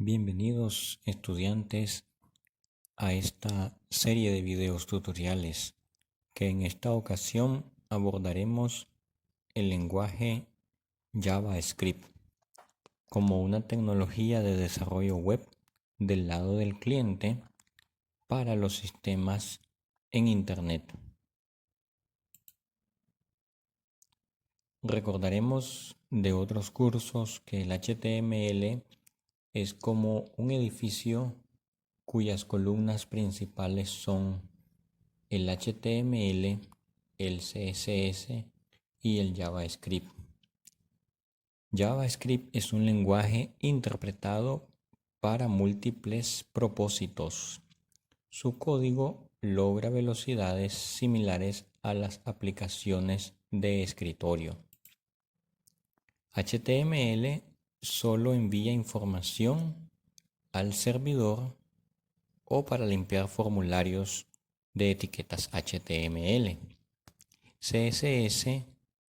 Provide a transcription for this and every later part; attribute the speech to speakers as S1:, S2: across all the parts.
S1: Bienvenidos estudiantes a esta serie de videos tutoriales que en esta ocasión abordaremos el lenguaje JavaScript como una tecnología de desarrollo web del lado del cliente para los sistemas en Internet. Recordaremos de otros cursos que el HTML es como un edificio cuyas columnas principales son el HTML, el CSS y el JavaScript. JavaScript es un lenguaje interpretado para múltiples propósitos. Su código logra velocidades similares a las aplicaciones de escritorio. HTML solo envía información al servidor o para limpiar formularios de etiquetas HTML. CSS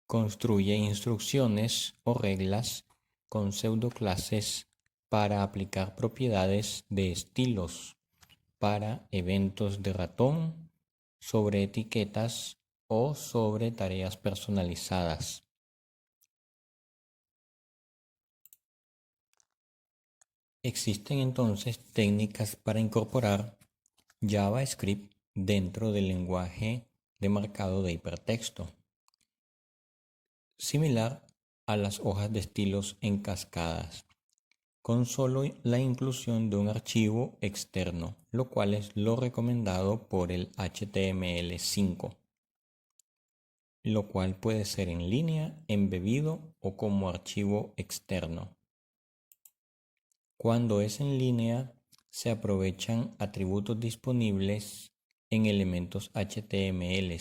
S1: construye instrucciones o reglas con pseudoclases para aplicar propiedades de estilos para eventos de ratón, sobre etiquetas o sobre tareas personalizadas. Existen entonces técnicas para incorporar JavaScript dentro del lenguaje de marcado de hipertexto, similar a las hojas de estilos en cascadas, con solo la inclusión de un archivo externo, lo cual es lo recomendado por el HTML5, lo cual puede ser en línea, embebido o como archivo externo. Cuando es en línea, se aprovechan atributos disponibles en elementos HTML.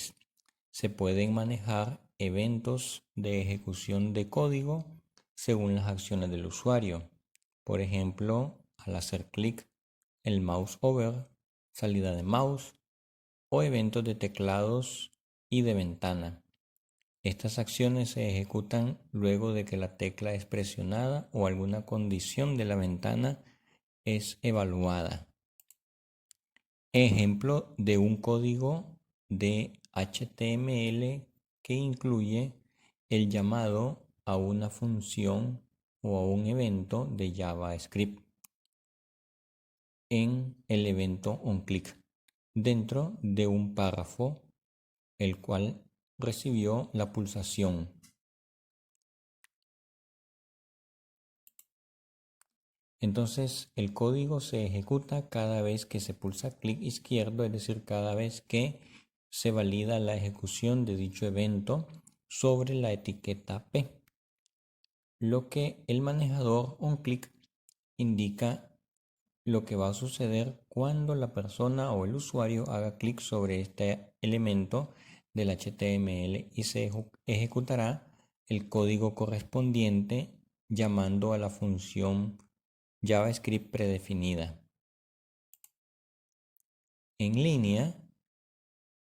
S1: Se pueden manejar eventos de ejecución de código según las acciones del usuario. Por ejemplo, al hacer clic, el mouse over, salida de mouse o eventos de teclados y de ventana. Estas acciones se ejecutan luego de que la tecla es presionada o alguna condición de la ventana es evaluada. Ejemplo de un código de HTML que incluye el llamado a una función o a un evento de JavaScript en el evento onClick dentro de un párrafo, el cual recibió la pulsación. Entonces el código se ejecuta cada vez que se pulsa clic izquierdo, es decir, cada vez que se valida la ejecución de dicho evento sobre la etiqueta P. Lo que el manejador onClick indica lo que va a suceder cuando la persona o el usuario haga clic sobre este elemento del HTML y se ejecutará el código correspondiente llamando a la función JavaScript predefinida. En línea,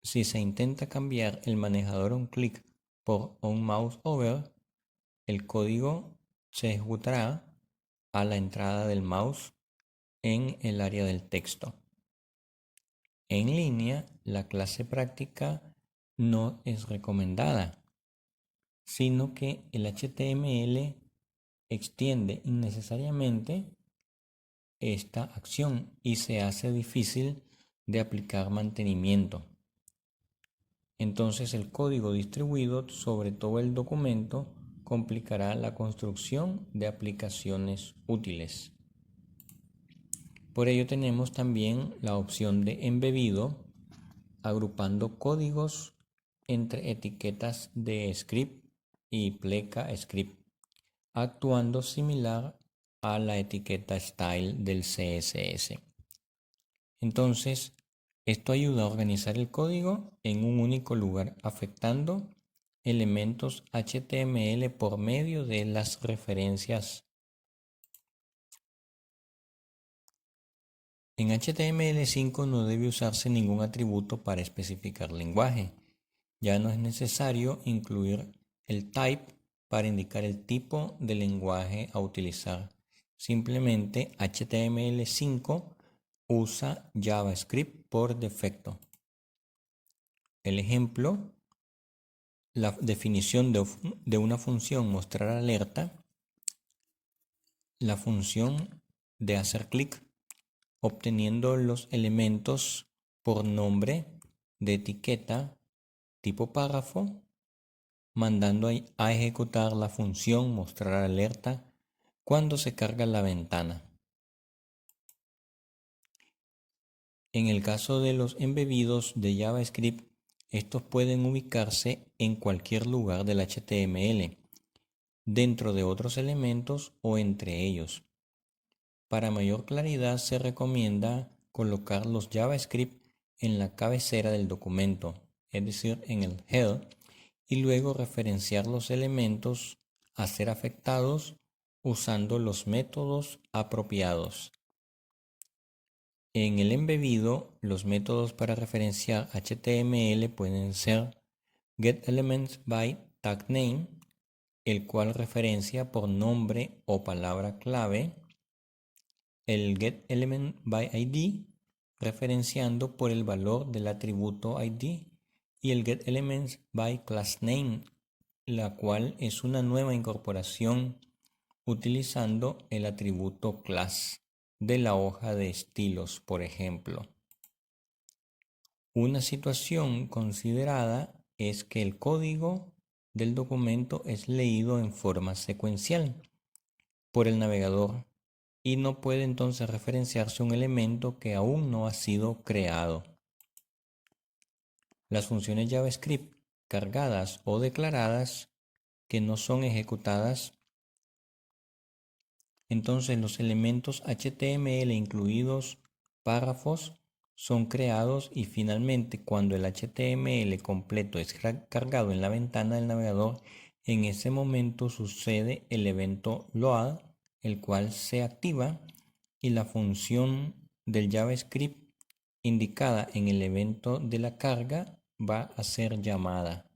S1: si se intenta cambiar el manejador onClick por onMouseOver, el código se ejecutará a la entrada del mouse en el área del texto. En línea, la clase práctica no es recomendada, sino que el HTML extiende innecesariamente esta acción y se hace difícil de aplicar mantenimiento. Entonces el código distribuido sobre todo el documento complicará la construcción de aplicaciones útiles. Por ello tenemos también la opción de embebido, agrupando códigos entre etiquetas de script y pleca script, actuando similar a la etiqueta style del CSS. Entonces, esto ayuda a organizar el código en un único lugar, afectando elementos HTML por medio de las referencias. En HTML5 no debe usarse ningún atributo para especificar lenguaje. Ya no es necesario incluir el type para indicar el tipo de lenguaje a utilizar, simplemente HTML5 usa JavaScript por defecto. El ejemplo, la definición de una función mostrar alerta, la función de hacer clic obteniendo los elementos por nombre de etiqueta tipo párrafo, mandando a ejecutar la función mostrar alerta cuando se carga la ventana. En el caso de los embebidos de JavaScript, estos pueden ubicarse en cualquier lugar del HTML, dentro de otros elementos o entre ellos. Para mayor claridad se recomienda colocar los JavaScript en la cabecera del documento, es decir, en el head, y luego referenciar los elementos a ser afectados usando los métodos apropiados. En el embebido, los métodos para referenciar HTML pueden ser getElementsByTagName, el cual referencia por nombre o palabra clave, el getElementById, referenciando por el valor del atributo ID, y el getElementsByClassName, la cual es una nueva incorporación utilizando el atributo class de la hoja de estilos, por ejemplo. Una situación considerada es que el código del documento es leído en forma secuencial por el navegador y no puede entonces referenciarse un elemento que aún no ha sido creado. Las funciones JavaScript cargadas o declaradas que no son ejecutadas, entonces los elementos HTML incluidos párrafos son creados y finalmente cuando el HTML completo es cargado en la ventana del navegador, en ese momento sucede el evento load, el cual se activa y la función del JavaScript indicada en el evento de la carga va a ser llamada.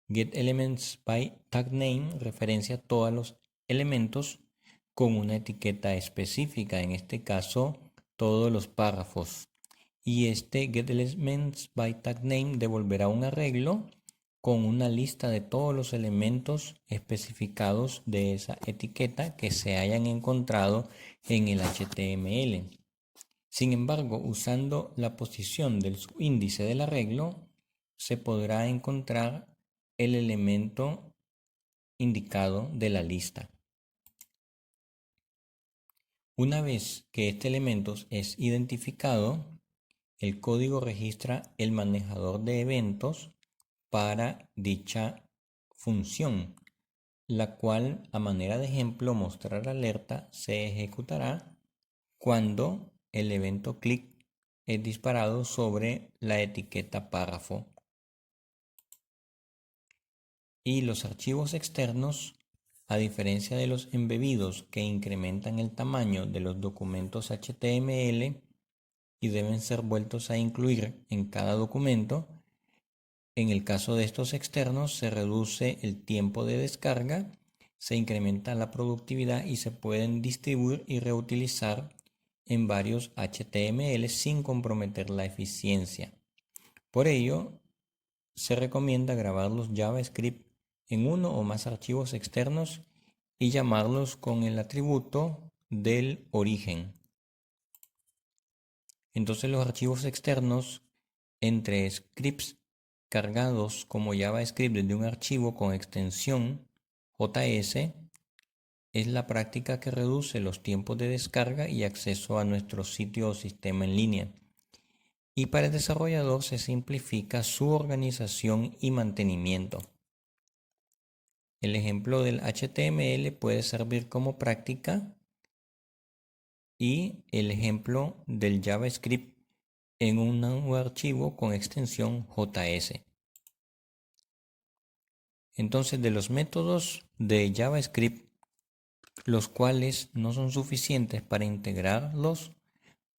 S1: GetElementsByTagName referencia todos los elementos con una etiqueta específica, en este caso todos los párrafos, y este getElementsByTagName devolverá un arreglo con una lista de todos los elementos especificados de esa etiqueta que se hayan encontrado en el HTML. Sin embargo, usando la posición del subíndice del arreglo, se podrá encontrar el elemento indicado de la lista. Una vez que este elemento es identificado, el código registra el manejador de eventos para dicha función, la cual, a manera de ejemplo, mostrar alerta, se ejecutará cuando el evento clic es disparado sobre la etiqueta párrafo. Y los archivos externos, a diferencia de los embebidos que incrementan el tamaño de los documentos HTML y deben ser vueltos a incluir en cada documento, en el caso de estos externos se reduce el tiempo de descarga, se incrementa la productividad y se pueden distribuir y reutilizar en varios HTML sin comprometer la eficiencia. Por ello, se recomienda grabar los JavaScript en uno o más archivos externos y llamarlos con el atributo del origen. Entonces los archivos externos entre scripts cargados como JavaScript desde un archivo con extensión JS es la práctica que reduce los tiempos de descarga y acceso a nuestro sitio o sistema en línea. Y para el desarrollador se simplifica su organización y mantenimiento. El ejemplo del HTML puede servir como práctica y el ejemplo del JavaScript en un nuevo archivo con extensión JS. Entonces, de los métodos de JavaScript, los cuales no son suficientes para integrarlos,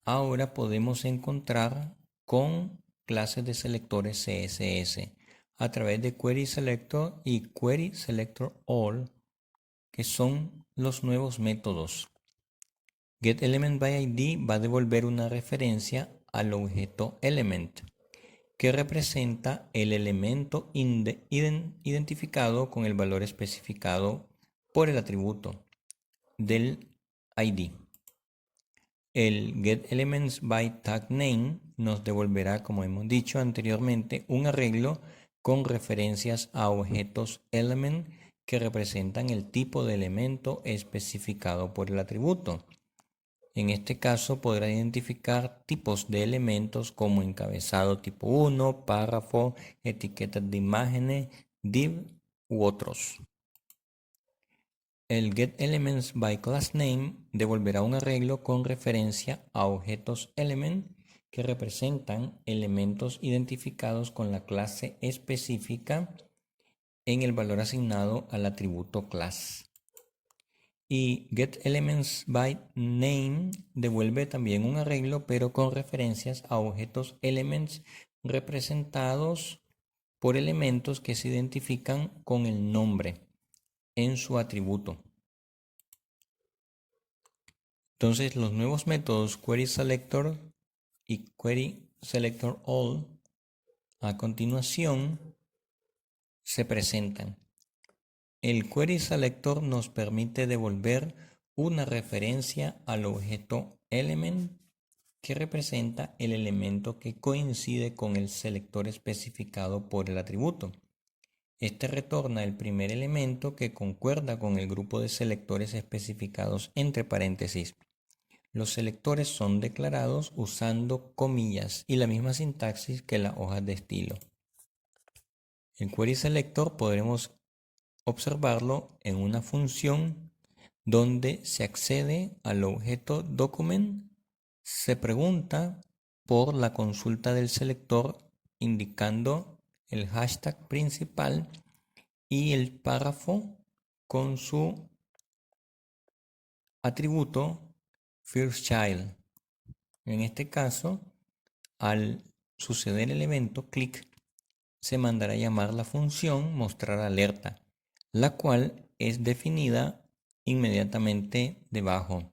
S1: ahora podemos encontrar con clases de selectores CSS a través de QuerySelector y QuerySelectorAll, que son los nuevos métodos. getElementById va a devolver una referencia al objeto element, que representa el elemento identificado con el valor especificado por el atributo del ID. El getElementsByTagName nos devolverá, como hemos dicho anteriormente, un arreglo con referencias a objetos element que representan el tipo de elemento especificado por el atributo. En este caso podrá identificar tipos de elementos como encabezado tipo 1, párrafo, etiquetas de imágenes, div u otros. El getElementsByClassName devolverá un arreglo con referencia a objetos element que representan elementos identificados con la clase específica en el valor asignado al atributo class. Y getElementsByName devuelve también un arreglo, pero con referencias a objetos elements representados por elementos que se identifican con el nombre en su atributo. Entonces, los nuevos métodos querySelector y querySelectorAll a continuación se presentan. El querySelector nos permite devolver una referencia al objeto element que representa el elemento que coincide con el selector especificado por el atributo. Este retorna el primer elemento que concuerda con el grupo de selectores especificados entre paréntesis. Los selectores son declarados usando comillas y la misma sintaxis que las hojas de estilo. El querySelector podremos observarlo en una función donde se accede al objeto document, se pregunta por la consulta del selector indicando el hashtag principal y el párrafo con su atributo firstChild. En este caso, al suceder el evento click, se mandará a llamar la función mostrar alerta, la cual es definida inmediatamente debajo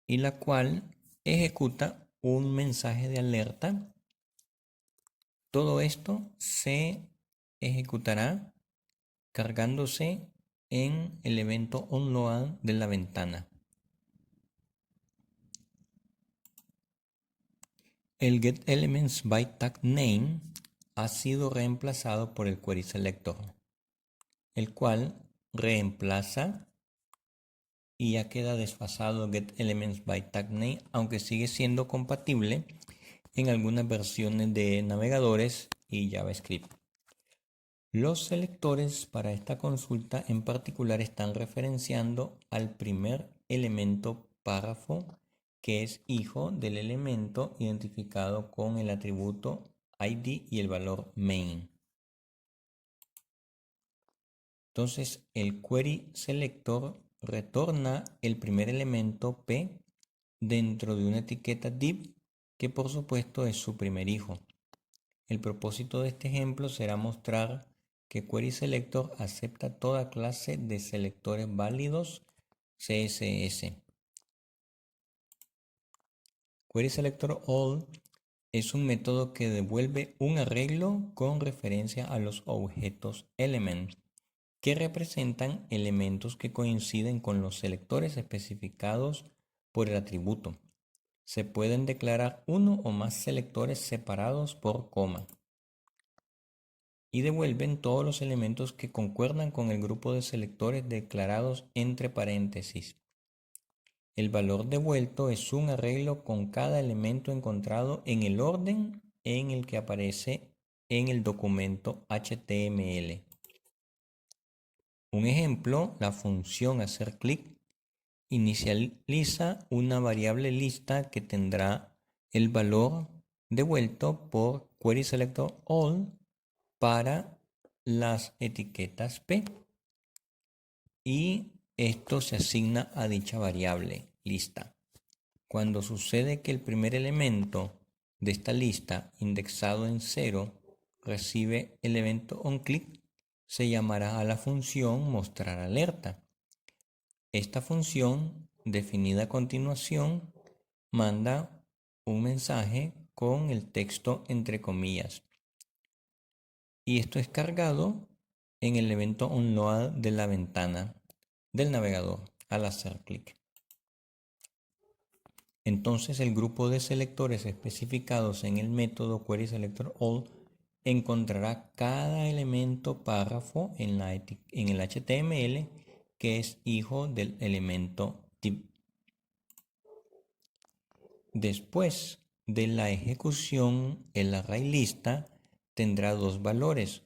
S1: y la cual ejecuta un mensaje de alerta. Todo esto se ejecutará cargándose en el evento onload de la ventana. El getElementsByTagName ha sido reemplazado por el querySelector, el cual reemplaza y ya queda desfasado getElementsByTagName, aunque sigue siendo compatible en algunas versiones de navegadores y JavaScript. Los selectores para esta consulta en particular están referenciando al primer elemento párrafo, que es hijo del elemento identificado con el atributo ID y el valor main. Entonces el querySelector retorna el primer elemento P dentro de una etiqueta div que por supuesto es su primer hijo. El propósito de este ejemplo será mostrar que querySelector acepta toda clase de selectores válidos CSS. querySelectorAll es un método que devuelve un arreglo con referencia a los objetos element, que representan elementos que coinciden con los selectores especificados por el atributo. Se pueden declarar uno o más selectores separados por coma y devuelven todos los elementos que concuerdan con el grupo de selectores declarados entre paréntesis. El valor devuelto es un arreglo con cada elemento encontrado en el orden en el que aparece en el documento HTML. Un ejemplo, la función hacer clic inicializa una variable lista que tendrá el valor devuelto por querySelectorAll para las etiquetas P y esto se asigna a dicha variable lista. Cuando sucede que el primer elemento de esta lista indexado en 0 recibe el evento onClick, se llamará a la función mostrar alerta. esta función, definida a continuación, manda un mensaje con el texto entre comillas. Y esto es cargado en el evento onload de la ventana del navegador al hacer clic. Entonces el grupo de selectores especificados en el método querySelectorAll encontrará cada elemento párrafo en el HTML que es hijo del elemento div. Después de la ejecución, el array lista tendrá dos valores,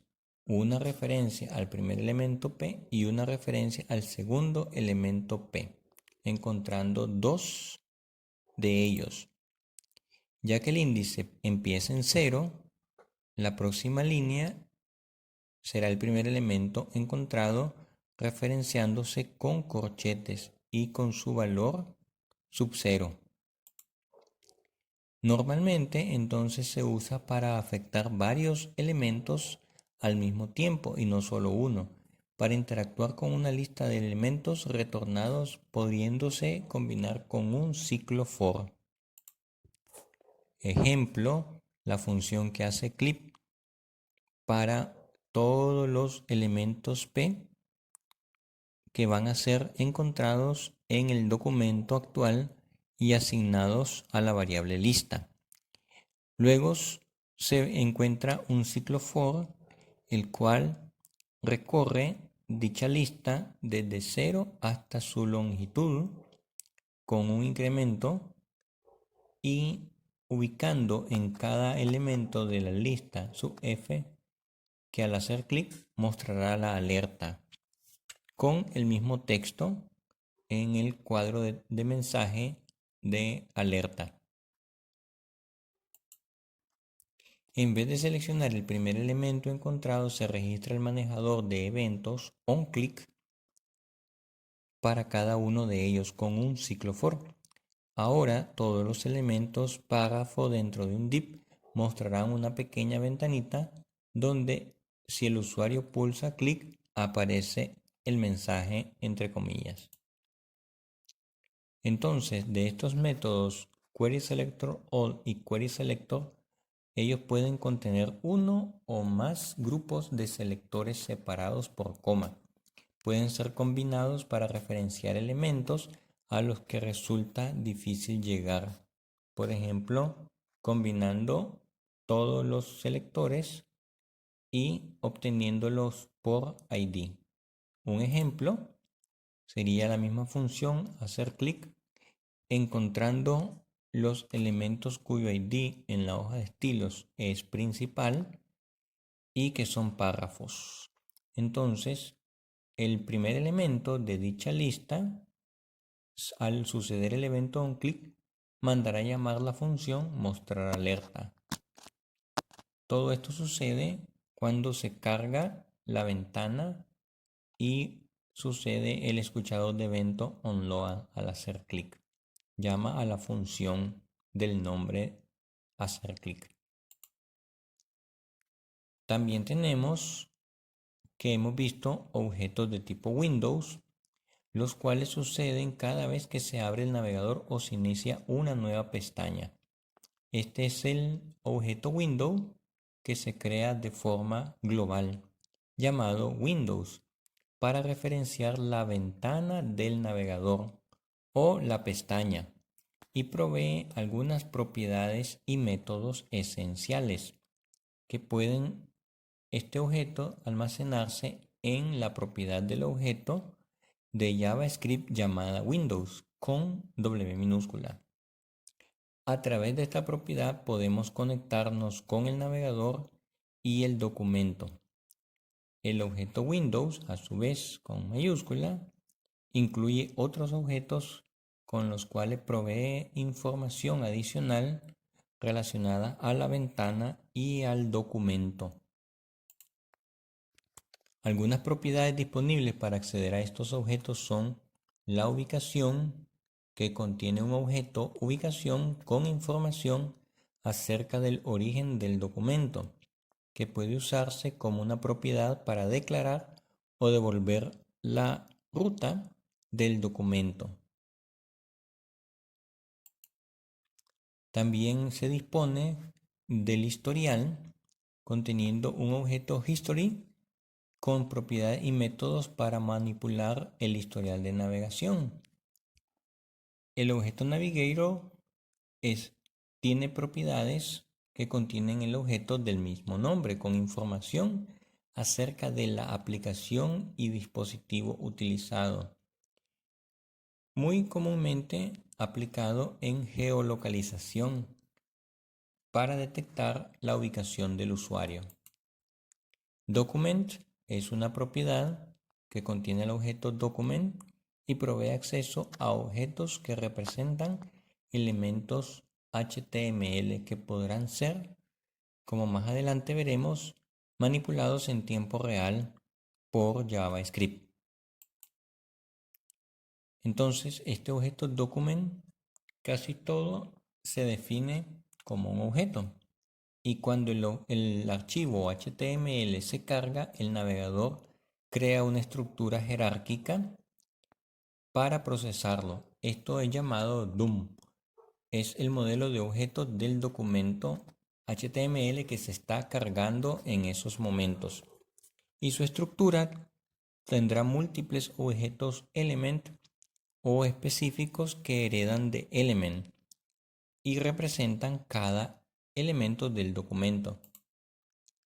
S1: una referencia al primer elemento P y una referencia al segundo elemento P, encontrando dos de ellos. Ya que el índice empieza en 0, la próxima línea será el primer elemento encontrado referenciándose con corchetes y con su valor sub 0. Normalmente entonces se usa para afectar varios elementos al mismo tiempo y no solo uno, para interactuar con una lista de elementos retornados pudiéndose combinar con un ciclo for. Ejemplo, la función que hace clip para todos los elementos P que van a ser encontrados en el documento actual y asignados a la variable lista. Luego se encuentra un ciclo for, el cual recorre dicha lista desde 0 hasta su longitud con un incremento y ubicando en cada elemento de la lista sub f que al hacer clic mostrará la alerta con el mismo texto en el cuadro de mensaje de alerta. En vez de seleccionar el primer elemento encontrado, se registra el manejador de eventos onClick para cada uno de ellos con un ciclo for. Ahora todos los elementos párrafo dentro de un div mostrarán una pequeña ventanita donde si el usuario pulsa clic aparece el mensaje entre comillas. Entonces, de estos métodos querySelectorAll y querySelector, ellos pueden contener uno o más grupos de selectores separados por coma. Pueden ser combinados para referenciar elementos a los que resulta difícil llegar. Por ejemplo, combinando todos los selectores y obteniéndolos por ID. Un ejemplo sería la misma función hacer clic encontrando los elementos cuyo ID en la hoja de estilos es principal y que son párrafos. Entonces, el primer elemento de dicha lista, al suceder el evento onClick, mandará llamar la función mostrar alerta. Todo esto sucede cuando se carga la ventana y sucede el escuchador de evento onload al hacer clic. Llama a la función del nombre hacer clic. También tenemos que hemos visto objetos de tipo Windows, los cuales suceden cada vez que se abre el navegador o se inicia una nueva pestaña. Este es el objeto Windows que se crea de forma global, llamado Windows, para referenciar la ventana del navegador o la pestaña y provee algunas propiedades y métodos esenciales que pueden este objeto almacenarse en la propiedad del objeto de JavaScript llamada Windows con W minúscula. A través de esta propiedad podemos conectarnos con el navegador y el documento. El objeto Windows, a su vez con mayúscula, incluye otros objetos con los cuales provee información adicional relacionada a la ventana y al documento. Algunas propiedades disponibles para acceder a estos objetos son la ubicación, que contiene un objeto ubicación con información acerca del origen del documento, que puede usarse como una propiedad para declarar o devolver la ruta del documento. También se dispone del historial conteniendo un objeto history con propiedades y métodos para manipular el historial de navegación. El objeto navigator tiene propiedades que contienen el objeto del mismo nombre con información acerca de la aplicación y dispositivo utilizado, muy comúnmente aplicado en geolocalización para detectar la ubicación del usuario. Document es una propiedad que contiene el objeto document y provee acceso a objetos que representan elementos HTML que podrán ser, como más adelante veremos, manipulados en tiempo real por JavaScript. Entonces, este objeto document casi todo se define como un objeto. Y cuando el archivo HTML se carga, el navegador crea una estructura jerárquica para procesarlo. Esto es llamado DOM. Es el modelo de objeto del documento HTML que se está cargando en esos momentos. Y su estructura tendrá múltiples objetos element o específicos que heredan de element y representan cada elemento del documento.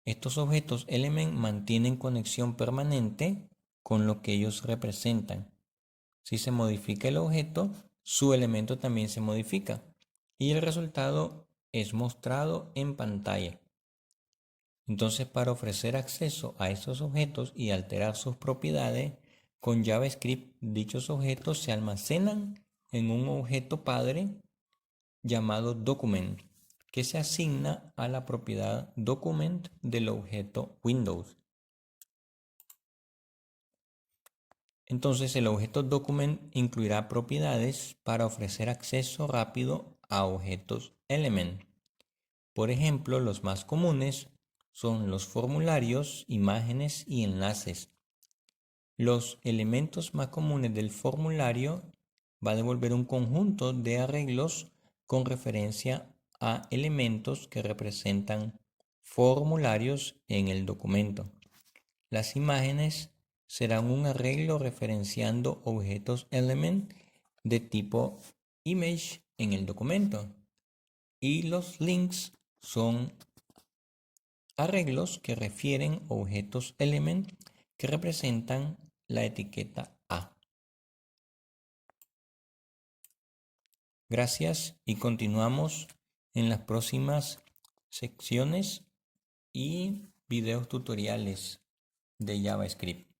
S1: Estos objetos element mantienen conexión permanente con lo que ellos representan. Si se modifica el objeto, su elemento también se modifica y el resultado es mostrado en pantalla. Entonces, para ofrecer acceso a estos objetos y alterar sus propiedades, con JavaScript dichos objetos se almacenan en un objeto padre llamado document, que se asigna a la propiedad document del objeto Windows. Entonces el objeto document incluirá propiedades para ofrecer acceso rápido a objetos element. Por ejemplo, los más comunes son los formularios, imágenes y enlaces. Los elementos más comunes del formulario va a devolver un conjunto de arreglos con referencia a elementos que representan formularios en el documento. Las imágenes serán un arreglo referenciando objetos element de tipo image en el documento. Y los links son arreglos que refieren objetos element que representan la etiqueta A. Gracias y continuamos en las próximas secciones y videos tutoriales de JavaScript.